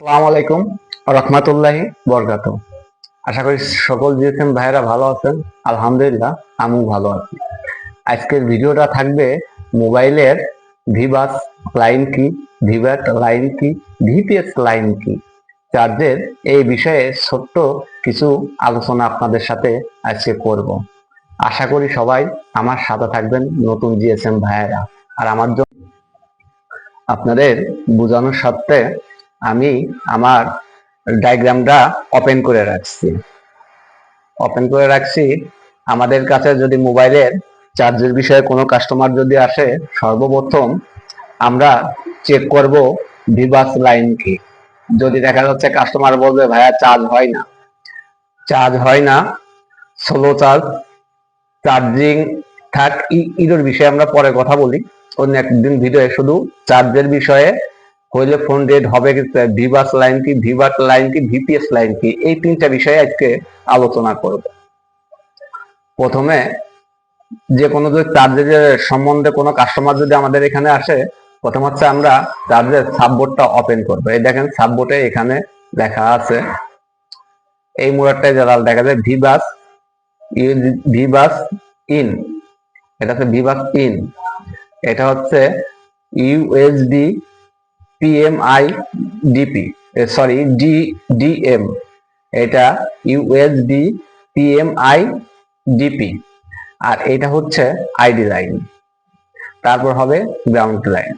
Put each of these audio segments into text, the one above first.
আসসালামু আলাইকুম রহমতুল্লাহি বরকাতুহু। আশা করি সকল জিএসএম ভাইয়েরা ভালো আছেন। আলহামদুলিল্লাহ আমিও ভালো আছি। আজকের ভিডিওটা থাকবে মোবাইলের ভিবাস লাইন কি, ভিভ্যাট লাইন কি, ভিপিএস লাইন কি, চার্জের এই বিষয়ে ছোট্ট কিছু আলোচনা আপনাদের সাথে আজকে করব। আশা করি সবাই আমার সাথে থাকবেন, নতুন জিএসএম ভাইয়েরা। আর আমার জন্য আপনাদের বোঝানোর সাথে আমি আমার ডায়াগ্রামটা ওপেন করে রাখছি। আমাদের কাছে যদি মোবাইলের চার্জের বিষয়ে কোনো কাস্টমার যদি আসে, সর্বপ্রথম আমরা চেক করব ভিবাস লাইন কি। যদি দেখা যাচ্ছে কাস্টমার বলবে ভাইয়া চার্জ হয় না, স্লো চার্জ, চার্জিং থাক, এর বিষয়ে আমরা পরে কথা বলি অন্য একদিন ভিডিওয়ে। শুধু চার্জের বিষয়ে হইলে ফোন রেড হবে, ভিবাস লাইন কি, ভিভ্যাট লাইন কি, ভিপিএস লাইন কি, এই তিনটা বিষয়ে আজকে আলোচনা করব। প্রথমে যে কোনো যদি চার্জের সম্বন্ধে কোনো কাস্টমার যদি আমাদের এখানে আসে, প্রথম হচ্ছে আমরা চার্জের সাববোর্ডটা ওপেন করবো। এই দেখেন সাববোর্ডে এখানে লেখা আছে, এই মোড়ারটাই যারা দেখা যায় ভিবাস ভিবাস ইন, এটা হচ্ছে ভিবাস ইন, এটা হচ্ছে USD PMI DP, sorry DM, এটা ইউএসডি পিএমআই ডিপি, আর এটা হচ্ছে আইডি লাইন, তারপর হবে গ্রাউন্ড লাইন।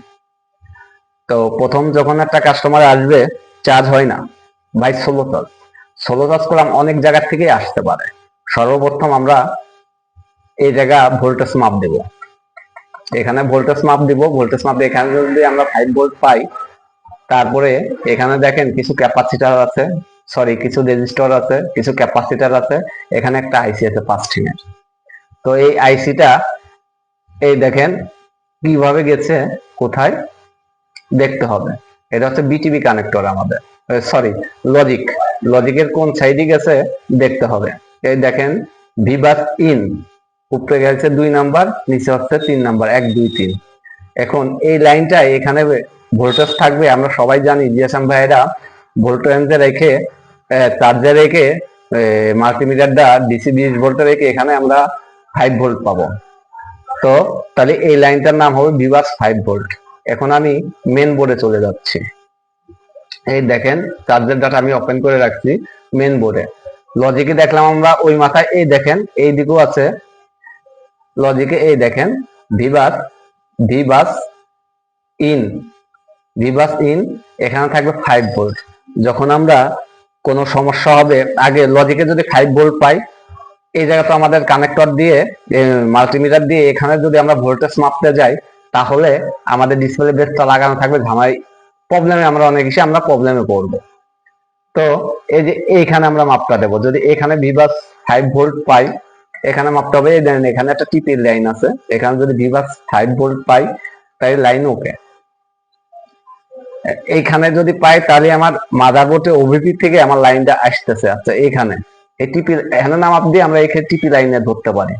তো প্রথম যখন একটা কাস্টমার আসবে, চার্জ হয় না ভাই, ষোলো চার্জ করলাম, অনেক জায়গা থেকে আসতে পারে। সর্বপ্রথম আমরা এই জায়গা ভোল্টেজ মাপ দেব, এখানে ভোল্টেজ মাপ দিব। ভোল্টেজ মাপ এখানে যদি আমরা 5 ভোল্ট পাই, তারপরে এখানে দেখেন কিছু ক্যাপাসিটার আছে, সরি কিছু রেজিস্টর আছে, কিছু ক্যাপাসিটার আছে, এখানে একটা আইসি আছে 5 টিনের। তো এই আইসিটা এই দেখেন কিভাবে গেছে, কোথায় দেখতে হবে। এটা হচ্ছে বিটিবি কানেক্টর আমাদের, সরি লজিকের কোন সাইডে গেছে দেখতে হবে। এই দেখেন ভিবাস ইন, উপরে গেছে 2 নাম্বার, নিচে হচ্ছে 3 নাম্বার, 1 2 3। এখন এই লাইনটা এখানে ভোল্টেজ থাকবে। আমরা সবাই জানি জিএসএম ভাইয়েরা ভোল্টেজে রেখে, চার্জে রেখে, মাল্টিমিটারটা ডিসি 20 ভোল্টে রেখে এখানে আমরা 5 ভোল্ট পাবো। তো তাহলে এই লাইনটার নাম হবে ভিবাস 5 ভোল্ট। এখন আমি মেন বোর্ডে চলে যাচ্ছি। এই দেখেন চার্জের ডাটা আমি ওপেন করে রাখছি মেন বোর্ডে। লজিকে দেখলাম আমরা ওই মাথায়, এই দেখেন এই দিকেও আছে লজিকে, এই দেখেন ভিবাস ভিবাস ইন, ভিবাস ইন, এখানে থাকবে 5 ভোল্ট। যখন আমরা কোনো সমস্যা হবে, আগে লজিকে যদি 5 ভোল্ট পাই, এই জায়গাটা আমাদের কানেক্টর দিয়ে, মাল্টিমিটার দিয়ে এখানে যদি আমরা ভোল্টেজ মাপতে যাই, তাহলে আমাদের ডিসপ্লে বেসটা লাগানো থাকবে ঝামাই, প্রবলেমে আমরা অনেক কিছু আমরা প্রবলেমে পড়বো। তো এই যে এইখানে আমরা মাপটা দেবো, যদি এখানে ভিবাস 5 ভোল্ট পাই, এখানে মাপটা হবে। এই দেখেন এখানে একটা টিপির লাইন আছে, এখানে যদি ভিবাস 5 ভোল্ট পাই তাই লাইন ওকে। এইখানে যদি পাই তাহলে আমার মাদারবোর্ডে ওভিপি থেকে আমার লাইনটা আসতেছে। আচ্ছা এখানে এই টিপি, এখানে নাম আপ দিয়ে আমরা এখানে টিপি লাইনে ধরতে পারি।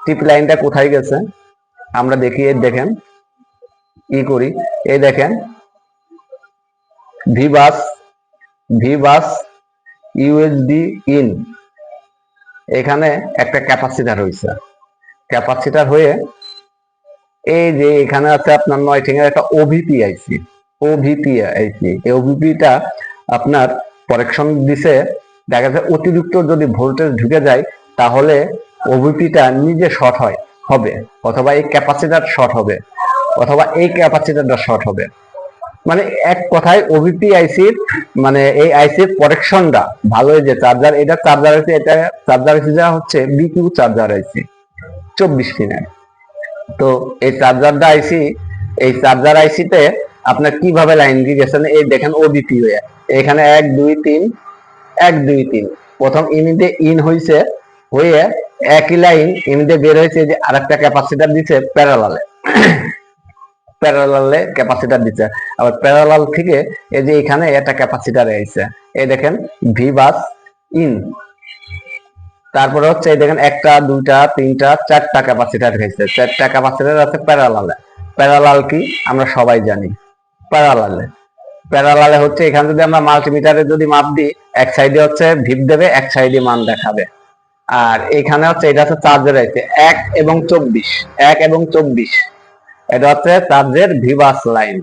টিপি লাইনটা কোথায় গেছে আমরা দেখি, এই দেখেন করি, এই দেখেন ভিবাস ভিবাস ইউএসডি ইন, এখানে একটা ক্যাপাসিটার হয়েছে। ক্যাপাসিটার হয়ে এই যে এখানে আছে আপনার 9 ঠিঙের একটা ওভিপি আইসি, এই ওভিপিটা আপনার কারেকশন দিছে। দেখা যায় অতিরিক্ত যদি ভোল্টেজ ঢুকে যায়, তাহলে ওভিপিটা নিজে শর্ট হবে, অথবা এই ক্যাপাসিটার শর্ট হবে, অথবা এই ক্যাপাসিটারটা শর্ট হবে। মানে এক কথায় ওভিপি আইসির, মানে এই আইসির কারেকশনটা ভালো। যে চার্জার, এটা চার্জার আইসি, এটা চার্জার আইসি যা হচ্ছে বিকিউ চার্জার আইসি 24 পিনের। তো এই চার্জারটা আইসি, এই চার্জার আইসিতে আপনার কিভাবে লাইন দিয়ে গেছেন, এই দেখেন ওবিপি হয়ে এখানে 1 2 3 1 2 3 প্রথম ইউনিটে ইন হইছে, হয়ে একই লাইন ইউনিটে বের হয়েছে। যে আরেকটা ক্যাপাসিটার দিচ্ছে প্যারালালে ক্যাপাসিটার দিচ্ছে, আবার প্যারালাল থেকে এই যে এখানে একটা ক্যাপাসিটার আইছে, এই দেখেন ভিবাস ইন। তারপরে হচ্ছে এই দেখেন 1 2 3 4টা ক্যাপাসিটার হয়েছে, 4টা ক্যাপাসিটার আছে প্যারালালে। প্যারালাল কি আমরা সবাই জানি, প্যারালালে প্যারালালে হচ্ছে এখানে যদি আমরা মাল্টিমিটারে যদি মাপ দিই, এক সাইডে হচ্ছে ভিপ দেবে, এক সাইডে মান দেখাবে। আর এখানে হচ্ছে এটা হচ্ছে চার্জের আছে 1 এবং 24, 1 এবং 24, এটা হচ্ছে চার্জের ভিবাস লাইন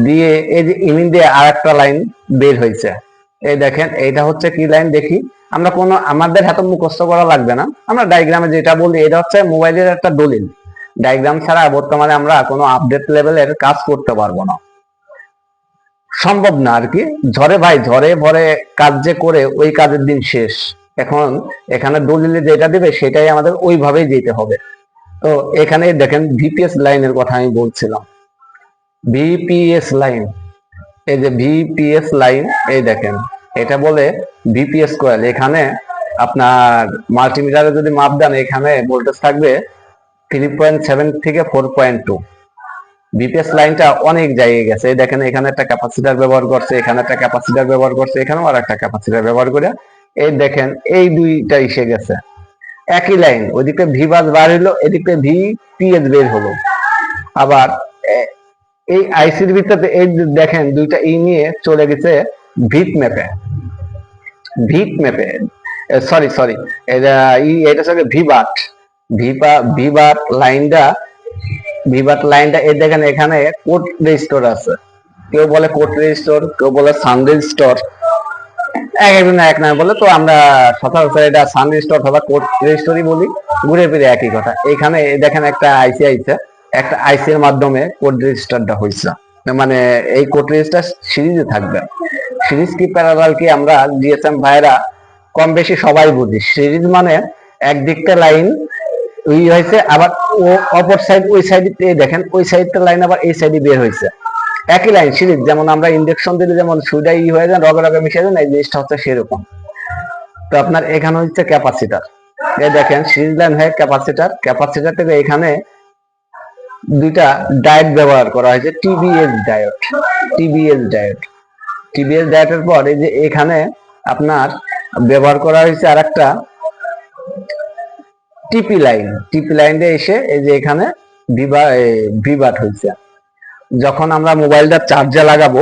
দিয়ে এই যে ইমিন দিয়ে আর একটা লাইন বের হয়েছে। এই দেখেন এইটা হচ্ছে কি লাইন দেখি, আমরা কোনো আমাদের হাতে মুখস্থ করা লাগবে না, আমরা ডায়াগ্রামে যেটা বলি এটা হচ্ছে মোবাইলের একটা দলিল। ডায়াগ্রাম ছাড়া বর্তমানে আমরা কোনো আপডেট লেভেলের কাজ করতে পারবো না, সম্ভব না আর কি। ঝড়ে ভাই ঝড়ে ভরে কাজ যে করে ওই কাজের দিন শেষ। এখন এখানে দলিলে যেটা দেবে সেটাই আমাদের ওইভাবেই যেতে হবে। তো এখানে দেখেন ভিপিএস লাইনের কথা আমি বলছিলাম, ভিপিএস লাইন, এই যে ভিপিএস লাইন, এই দেখেন এটা বলে ভিপিএস কয়েল। এখানে আপনার মাল্টিমিটারে যদি মাপ দেন এখানে ভোল্টেজ থাকবে 3.7 থেকে 4.2। ভিপিএস লাইনটা অনেক জায়গায় গেছে, এই দেখেন এখানে একটা ক্যাপাসিটর ব্যবহার করছে, এখানে একটা ক্যাপাসিটর ব্যবহার করছে, এখানেও আর একটা ক্যাপাসিটর ব্যবহার করে এই দেখেন এই দুইটা এসে গেছে একই লাইন। ওইদিকে ভি বাস বার হলো, এদিকে ভিপিএস বের হলো। আবার এই আইসির ভিতরে এই দেখেন দুইটা ই নিয়ে চলে গেছে ভিট ম্যাপে, ভিট ম্যাপে সরি সরি এটা এটা হচ্ছে ভিবাট, ভিবাট লাইনটা, ভিবাট লাইনটা এই দেখেন এখানে কোড রেজিস্টার আছে, কেউ বলে কোড রেজিস্টার, কেউ বলে সান রেজিস্টার, একজন এক নামে বলে। তো আমরা সচরাচর এটা সান রেজিস্টার অথবা কোড রেজিস্টারই বলি, ঘুরে ফিরে একই কথা। এখানে দেখেন একটা আইসি আইছে, একটা আইসি এর মাধ্যমে কোড রেজিস্টারটা হয়েছে, মানে এই কোড রেজিস্টার সিরিজে থাকবে। সিরিজ কি প্যারালাল কি আমরা জিএসএম ভাইরা কম বেশি সবাই বুঝি। সিরিজ মানে একদিকটা লাইন ওই হয়েছে, আবার ও অপর সাইড ওই সাইডে দেখেন ওই সাইডটা লাইন আবার এই সাইডে বের হয়েছে, একই লাইন সিরিজ। যেমন আমরা ইন্ডাকশন দিলে যেমন সুইটা ই হয়ে যায়, রগে রগে মিশে যায়, এই জিনিসটা হচ্ছে সেরকম। তো আপনার এখানে হচ্ছে ক্যাপাসিটার, এই দেখেন সিরিজ লাইন হয় ক্যাপাসিটার, ক্যাপাসিটার থেকে এখানে দুইটা ডায়োড ব্যবহার করা হয়েছে, TBS diode, TBS diode, TBS ডায়োডের পর এই যে এখানে আপনার ব্যবহার করা হয়েছে আর একটা টিপি লাইন, টিপি লাইনে এসে এই যে এখানে ভিবাট হয়েছে। যখন আমরা মোবাইলটা চার্জে লাগাবো,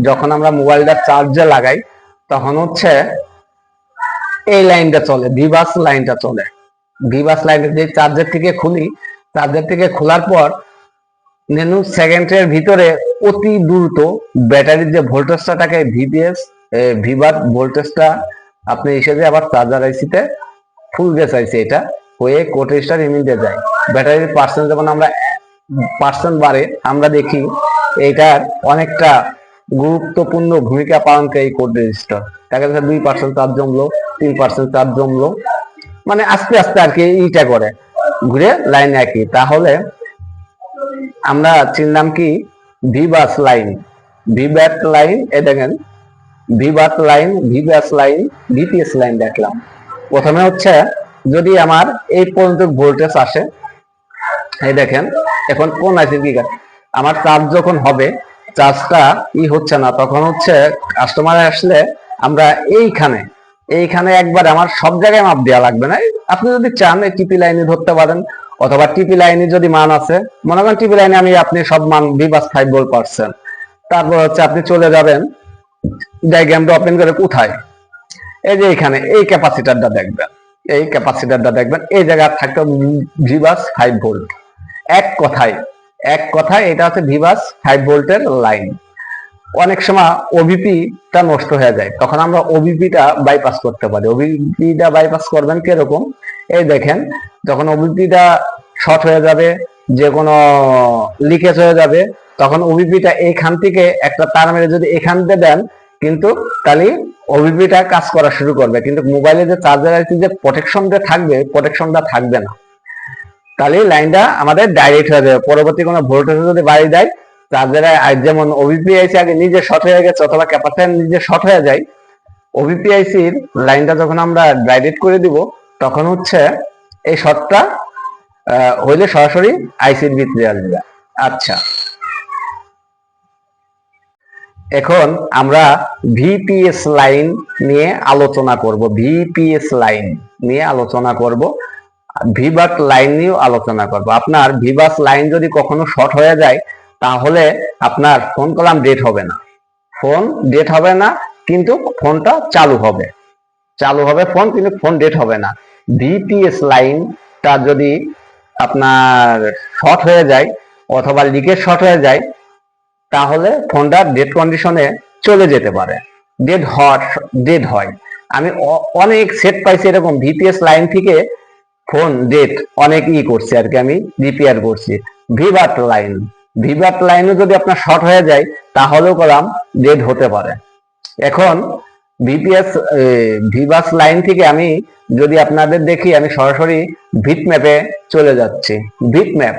যখন আমরা মোবাইলটা চার্জে লাগাই তখন হচ্ছে এই লাইনটা চলে, ভিবাস লাইনটা চলে। ভিবাস লাইনটা যে চার্জার থেকে খুলি, চার্জার থেকে খোলার পর নেনু সেকেন্ডের ভিতরে অতি দ্রুত ব্যাটারির যে ভোল্টেজটা থাকে ভিপিএস ভিবাট ভোল্টেজটা আপনি হিসেবে আবার চার্জার আইসিতে ফুল বেস আইসি এটা হয়ে কোড রেজিস্টার ইমিডিয়ে যায়। ব্যাটারির পার্সেন্ট যখন আমরা পার্সেন্ট বাড়ে আমরা দেখি এইটার অনেকটা গুরুত্বপূর্ণ ভূমিকা পালন করে এই কোড রেজিস্টার। দেখা যাচ্ছে 2% চার্জ জমলো, 3% চার্জ জমলো, মানে আস্তে আস্তে আর কি এইটা করে ঘুরে লাইন একই। তাহলে আমরা চিনলাম কি ভিবাস লাইন, ভিব্যাট লাইন, এ দেখেন ভিবাট লাইন, ভিবাস লাইন, ভিপিএস লাইন দেখলাম। প্রথমে হচ্ছে যদি আমার এই পর্যন্ত ভোল্টেজ আসে, এই দেখেন এখন কোন আছে কি আমার চার্জ যখন হবে, চার্জটা ই হচ্ছে না, তখন হচ্ছে কাস্টমার আসলে আমরা এইখানে এইখানে একবার আমার সব জায়গায় মাপ দেওয়া লাগবে না। আপনি যদি চান এই টিপি লাইনে ধরতে পারেন, অথবা টিপি লাইনে যদি মান আছে, মনে করেন টিপি লাইনে আমি আপনি সব মান ভিবাস 5 ভোল্ট পাচ্ছেন, তারপর হচ্ছে আপনি চলে যাবেন ডায়াগ্রামটা ওপেন করে কোথায়, এই যে এখানে এই ক্যাপাসিটরটা দেখবেন, এই ক্যাপাসিটরটা দেখবেন এই জায়গায় থাকতে ভিবাস 5 ভোল্ট। এক কথায় এটা হচ্ছে ভিবাস 5 ভোল্টের লাইন। অনেক সময় ওবিপিটা নষ্ট হয়ে যায়, তখন আমরা ওবিপিটা বাইপাস করতে পারি। ওবিপিটা বাইপাস করবেন কিরকম, এই দেখেন যখন ওবিপিটা শর্ট হয়ে যাবে, যে কোনো লিকেজ হয়ে যাবে, তখন ওবিপিটা এইখান থেকে একটা তার মেরে যদি এখান দিয়ে দেন, কিন্তু তাহলে ওবিপিটা কাজ করা শুরু করবে, কিন্তু মোবাইলে যে চার্জার আছে যে প্রোটেকশনটা থাকবে, প্রোটেকশনটা থাকবে না। তাহলে লাইনটা আমাদের ডাইরেক্ট হয়ে যাবে। পরবর্তী কোনো ভোল্টেজ যদি বাড়িয়ে দেয়, চার্জারে যেমন ওবিপিআইসি আগে নিজে শর্ট হয়ে গেছে অথবা ক্যাপাসিটর নিজে শর্ট হয়ে যায়, ওবিপিআইসির লাইনটা যখন আমরা ডাইরেক্ট করে দিব, তখন হচ্ছে এই শর্টটা হইলে সরাসরি আইসির ভিতরে আসবে। আচ্ছা, এখন আমরা ভিপিএস লাইন নিয়ে আলোচনা করব, ভিপিএস লাইন নিয়ে আলোচনা করব, ভিবাট লাইন নিয়েও আলোচনা করব। আপনার ভিবাস লাইন যদি কখনো শর্ট হয়ে যায়, তাহলে আপনার ফোন কলাম ডেট হবে না, ফোন ডেট হবে না, কিন্তু ফোনটা চালু হবে ফোন, কিন্তু ফোন ডেট হবে না। ভিপিএস লাইনটা যদি আপনার শর্ট হয়ে যায় অথবা লিকেজ শর্ট হয়ে যায়, তাহলে ফোনটা ডেড কন্ডিশনে চলে যেতে পারে, ডেড হয়। আমি অনেক সেট পাইছি এরকম ভিপিএস লাইন থেকে ফোন ডেড, অনেক করছি আর কি, আমি রিপেয়ার করছি। ভিভাট লাইনও যদি আপনার শর্ট হয়ে যায় তাহলেও কলাম ডেড হতে পারে। এখন ভিভাস লাইন থেকে আমি যদি আপনাদের দেখি, আমি সরাসরি ভিট ম্যাপে চলে যাচ্ছি। ভিট ম্যাপ,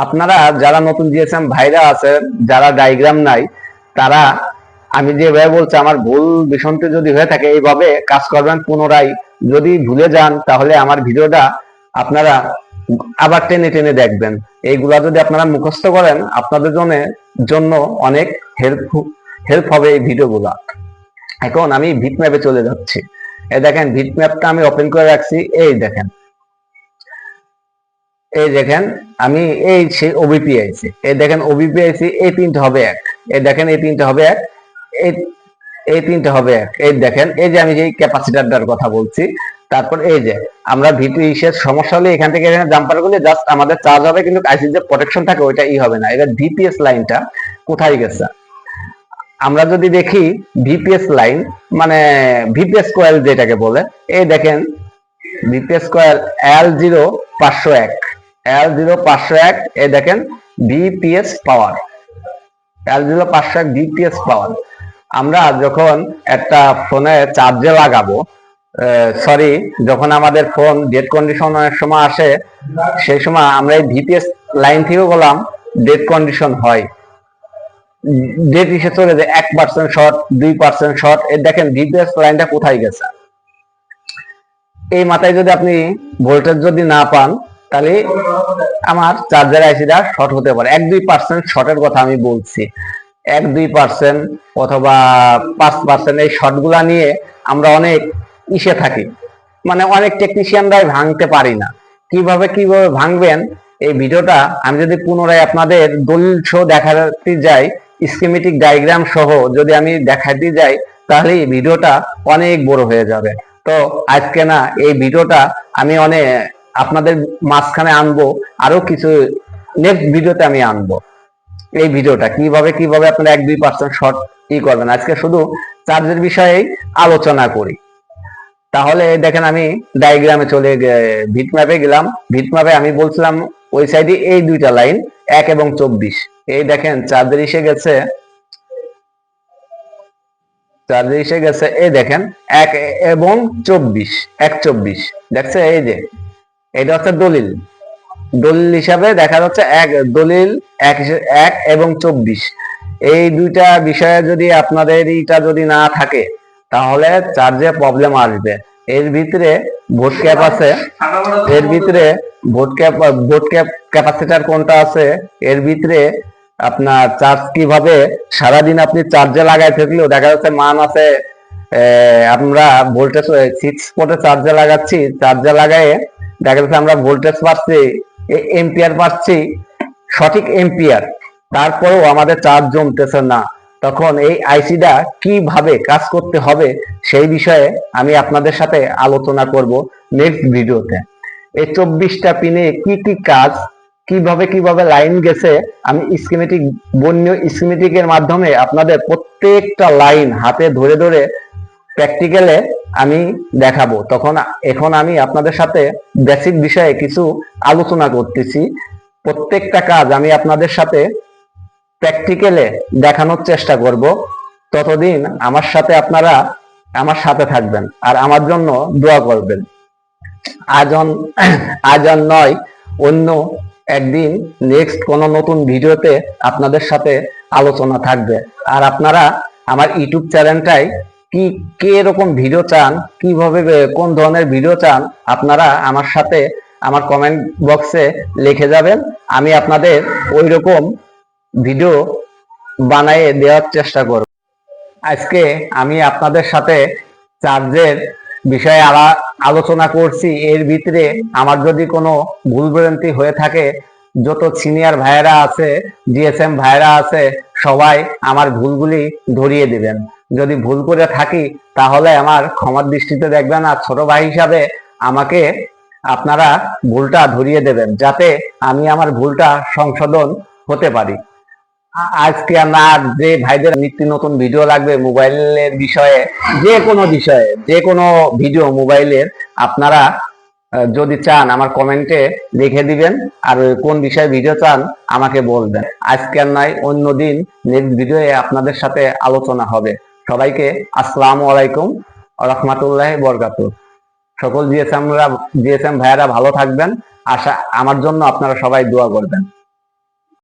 আপনারা যারা নতুন জিএসএম ভাইরা আছে, যারা ডায়াগ্রাম নাই, তারা আমি যেভাবে বলছি, আমার ভুল বিসন্তি যদি হয়ে থাকে এইভাবে কাজ করবেন। পুনরায় যদি ভুলে যান তাহলে আমার ভিডিওটা আপনারা আবার টেনে টেনে দেখবেন। এইগুলা যদি আপনারা মুখস্থ করেন, আপনাদের জন্য অনেক হেল্প হবে এই ভিডিওগুলা। এখন আমি ভিট ম্যাপে চলে যাচ্ছি। এই দেখেন ভিট ম্যাপটা আমি ওপেন করে রাখছি। এই দেখেন আমি সেই ওবিপি আইছি। এই দেখেন ওবিপি আইছি, এই তিনটা হবে এক। এই দেখেন এই তিনটা হবে এক, এই তিনটা হবে এক। এই দেখেন, এই যে আমি যে ক্যাপাসিটারটার কথা বলছি। তারপর এই যে আমরা ভিপি ইসের সমস্যা হলে এখান থেকে এখানে জাম্পার করলে জাস্ট আমাদের চার্জ হবে, কিন্তু আইসির যে প্রোটেকশন থাকে ওইটা হবে না। এবার ভিপিএস লাইনটা কোথায় গেছে আমরা যদি দেখি, ভিপিএস লাইন মানে ভিপিএস কয়েল যেটাকে বলে, এই দেখেন ভিপিএস কয়েল L0501, এই দেখেন ভিপিএস পাওয়ার, L0501 ভিপিএস পাওয়ার। আমরা যখন একটা ফোনে চার্জে লাগাবো, সরি, যখন আমাদের ফোন ডেড কন্ডিশন অনেক সময় আসে, সেই সময় আমরা এই ভিপিএস লাইন থেকে বললাম ডেড কন্ডিশন হয়, ডেড এসে চলে যায় 1% শর্ট, 2% শর্ট। এই দেখেন ভিপিএস লাইনটা কোথায় গেছে। এই মাথায় যদি আপনি ভোল্টেজ যদি না পান, তাহলে আমার চার্জার আইসিটা শর্ট হতে পারে। 1-2% শর্টের কথা আমি বলছি, 1-2% অথবা 5%। এই শর্টগুলা নিয়ে আমরা অনেক ইসে থাকি, মানে অনেক টেকনিশিয়ানরাই ভাঙতে পারি না। কিভাবে ভাঙবেন এই ভিডিওটা আমি যদি পুনরায় আপনাদের দলিল সহ দেখাতে যাই, স্কিমেটিক ডায়াগ্রাম সহ যদি আমি দেখাতে যাই, তাহলে এই ভিডিওটা অনেক বড় হয়ে যাবে। তো আজকে না, এই ভিডিওটা আমি অনেক আপনাদের মাঝখানে আনবো, আরো কিছু নেক্সট ভিডিওতে আমি আনবো এই ভিডিওটা কিভাবে আপনারা 1-2% শর্ট করবেন। আজকে শুধু চার্জের বিষয়ে আলোচনা করি। তাহলে দেখেন আমি ডায়াগ্রামে ভিট ম্যাপে গেলাম। ভিট ম্যাপে আমি বলছিলাম ওই সাইডে এই দুইটা লাইন 1 এবং 24। এই দেখেন চার্জার এসে গেছে, এই দেখেন 1 এবং 24, 1-24 দেখছে। এই যে এটা হচ্ছে দলিল হিসাবে দেখা যাচ্ছে, দলিল 1 এবং 24। এই দুইটা বিষয়ে যদি আপনাদের এইটা যদি না থাকে, তাহলে চার্জে প্রবলেম আসবে। এর ভিতরে ভোট ক্যাপ আছে, এর ভিতরে ভোট ক্যাপাসিটার কোনটা আছে, এর ভিতরে আপনার চার্জ কিভাবে সারাদিন আপনি চার্জে লাগাই থাকলেও দেখা যাচ্ছে মান আছে। আমরা ভোল্টেজ 6 ভোল্টে চার্জে লাগাচ্ছি, চার্জে লাগায়ে দেখা যাচ্ছে আমরা ভোল্টেজ পাচ্ছি, এম্পিয়ার পাচ্ছি, সঠিক এম্পিয়ার, তারপরেও আমাদের চার্জ জমতেছে না। তখন এই আইসিটা কিভাবে কাজ করতে হবে সেই বিষয়ে আমি আপনাদের সাথে আলোচনা করব নেক্সট ভিডিওতে। এই 24টা পিনে কি কি কাজ, কিভাবে লাইন গেছে, আমি স্কিমেটিকের মাধ্যমে আপনাদের প্রত্যেকটা লাইন হাতে ধরে ধরে প্র্যাকটিক্যালে আমি দেখাবো। এখন আমি আপনাদের সাথে বেসিক বিষয়ে কিছু আলোচনা করতেছি। প্রত্যেকটা কাজ আমি আপনাদের সাথে প্র্যাকটিক্যালে দেখানোর চেষ্টা করব। ততদিন আপনারা আমার সাথে থাকবেন আর আমার জন্য দোয়া করবেন। আজ নয়, অন্য একদিন নেক্সট কোনো নতুন ভিডিওতে আপনাদের সাথে আলোচনা থাকবে। আর আপনারা আমার ইউটিউব চ্যানেলটাই কে রকম ভিডিও চান, কোন ধরনের ভিডিও চান, আপনারা আমার সাথে আমার কমেন্ট বক্সে লিখে যাবেন। আমি আপনাদের ওই রকম ভিডিও বানিয়ে দেওয়ার চেষ্টা করব। আজকে আমি আপনাদের সাথে চার্জের বিষয়ে আলোচনা করছি। এর ভিতরে আমার যদি কোনো ভুল ভ্রান্তি হয়ে থাকে, যত সিনিয়র ভাইয়েরা আছে, জিএসএম ভাইয়েরা আছে, সবাই আমার ভুলগুলি ধরিয়ে দিবেন। যদি ভুল করে থাকি তাহলে আমার ক্ষমার দৃষ্টিতে দেখবেন, আর ছোট ভাই হিসাবে আমাকে আপনারা ভুলটা ধরিয়ে দেবেন, যাতে আমি আমার ভুলটা সংশোধন হতে পারি। আজকে আমার যে ভাইদের নিত্য নতুন ভিডিও লাগবে মোবাইলের বিষয়ে, যে কোনো ভিডিও মোবাইলের, আপনারা যদি চান আমার কমেন্টে লিখে দিবেন, আর কোন বিষয়ে ভিডিও চান আমাকে বলবেন। আজকে আর নয়, অন্যদিন নেক্সট ভিডিওয়ে আপনাদের সাথে আলোচনা হবে। সবাইকে আসসালামু আলাইকুম ওয়া রাহমাতুল্লাহি ওয়া বারাকাতুহু। সকল জিএসএম ভাইয়েরা ভালো থাকবেন, আশা আমার জন্য আপনারা সবাই দোয়া করবেন।